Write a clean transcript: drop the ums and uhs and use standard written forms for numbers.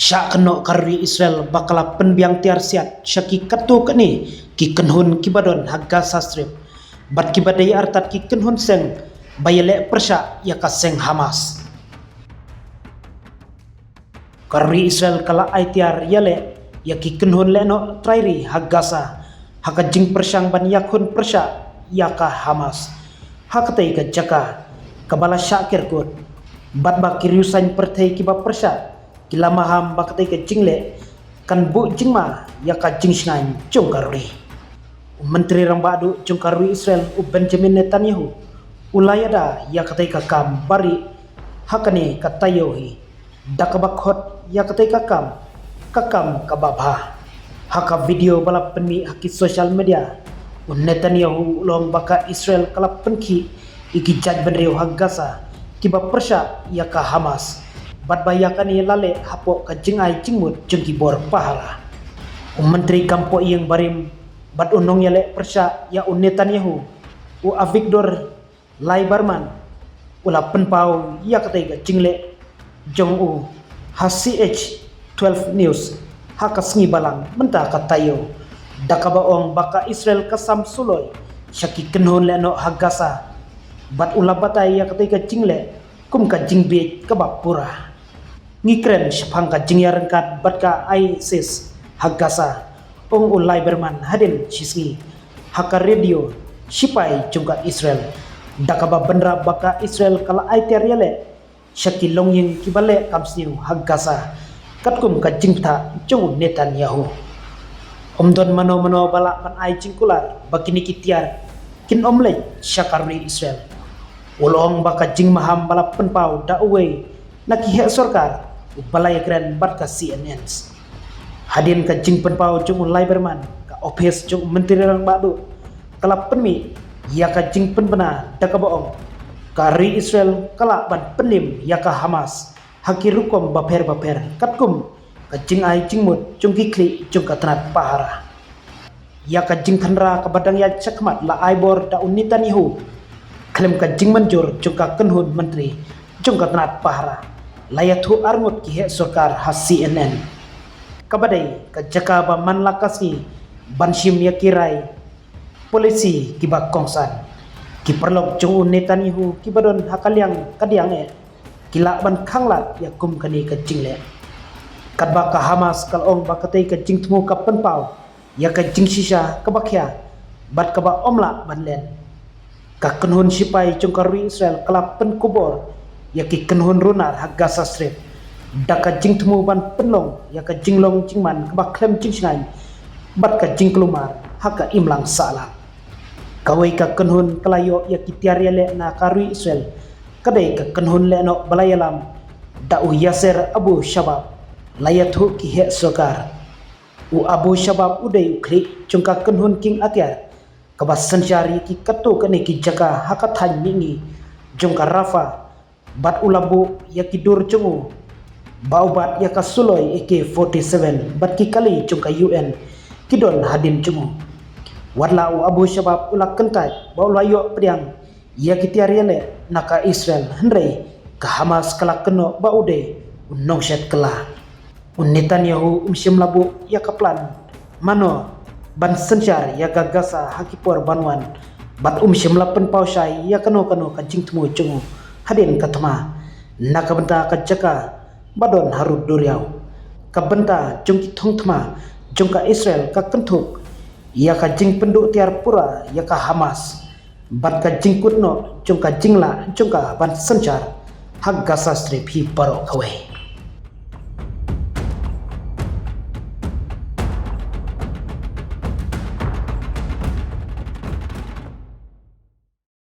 Syak keno karri Israel bakala penbiang tiar siat syaki katu kani ki kenhun kibadon haga sastrip bat kibadai artat ki kenhun seng bayele persya ya kaseng Hamas karri Israel kala aitiar yale ya ki kenhun leno trairi hagasa haka jing persyang ban yakun persya ya ka Hamas hakatai ka jaka kabala syakir kut bat bakiriusan pertai kiba persya kila maham bakatay ka jingle kan bu jingma ya ka jingsnan jongkarui menteri rambadu jongkarui Israel u Benjamin Netanyahu ulayada ya katay ka kam bari hakane katayohi dakabakot ya katay ka kam kababha haka video balap penmi haki social media Netanyahu long baka Israel kalap penki iki jaj benreu hagasa kiba persya ya ka Hamas bat bayakan ni lale hapok ka jingai jingmut jengki bor pahala menteri kampo yang barim bat unong yale persya ya Netanyahu u Avigdor Lieberman ula penpau ya katai ka jingle jong u HCH 12 news hakas ngi balang menta katayo dakabaong baka Israel kasam suloy syaki kenhon leno hagasa bat ula batai ya katai ka jingle kum ka jingbe kabapura ngikren syapang ka jingyaran kat bat ka ISIS hagasa ong ulai berman hadin sisi haka radio sipai jungkat Israel dakaba bendra baka Israel kala aiter yale syaki longyeng kibale kamsniu hagasa katkum ka jingta jung Netanyahu omdon mano bala pan ai jingkular bakini kitiar kin omle syakarri Israel ulong baka jing maham bala penpau da uwe nakihe sorkar balai keren bat ka CNN hadin ka jing penpau jung Lieberman ka office jung menteri rang badu kala penmi ya ka jing penbena da ka boong kari Israel kala ban penim ya ka Hamas hakirukom baper katkum ka jing ai jingmut jung kikli jung ka tanat pahara ya ka jing thanra ka badang ya chakmat la aibor da Netanyahu klem ka jing manjur jung ka kenhun menteri jung ka tanat pahara layathu arngut ki he sorkar has CNN kabadai ka jaka ba man lakasi banshim ya kirai polisi ki ba kongsan ki perlok jung Netanyahu ki badon hakaliang kadiang kila ban khanglat ya kum kani ka jingle kadba ka Hamas kalong bakatai ka jing tmu ka penpau ya ka jing sisa ka bakhya bat ka ba omla banlen ka kenhun sipai jung karui Israel kala pen kubor ya ki kenhun runar hagasa strip daka jing temu ban penlong ya ka jinglong jingman ka klem jingsngai bat ka jingklumar haka imlang sala kawai ka kenhun kalayo ya ki tiarele na karui Israel kadai ka kenhun le no balayalam da u Yasser Abu Shabab layathu ki he sokar u Abu Shabab udai ukri jungka kenhun king atyar ka basanjari ki katu kane ki jaka haka than ningi jungka Rafa bat ulabu ya kidur cungu baubat ya kasuloi AK-47 bat kikali cungka UN kidon hadin cungu wadla u Abu Shabab ulak kentai baulayo priang ya kitiariale naka Israel hendrai ka Hamas kala keno baude unongshet kala Netanyahu labu ya kaplan mano ban senjar ya gagasa hakipor banwan bat lapen pausai ya kano ka jingtmu cungu hadin katama nakabenta ka jaka badon harud duriau kabenta jungki thongtma jungka Israel ka kentuk ya ka jing penduk tiar pura ya ka Hamas bat ka jing kutno jungka jingla jungka ban senjar hagasa strip hi barok kawai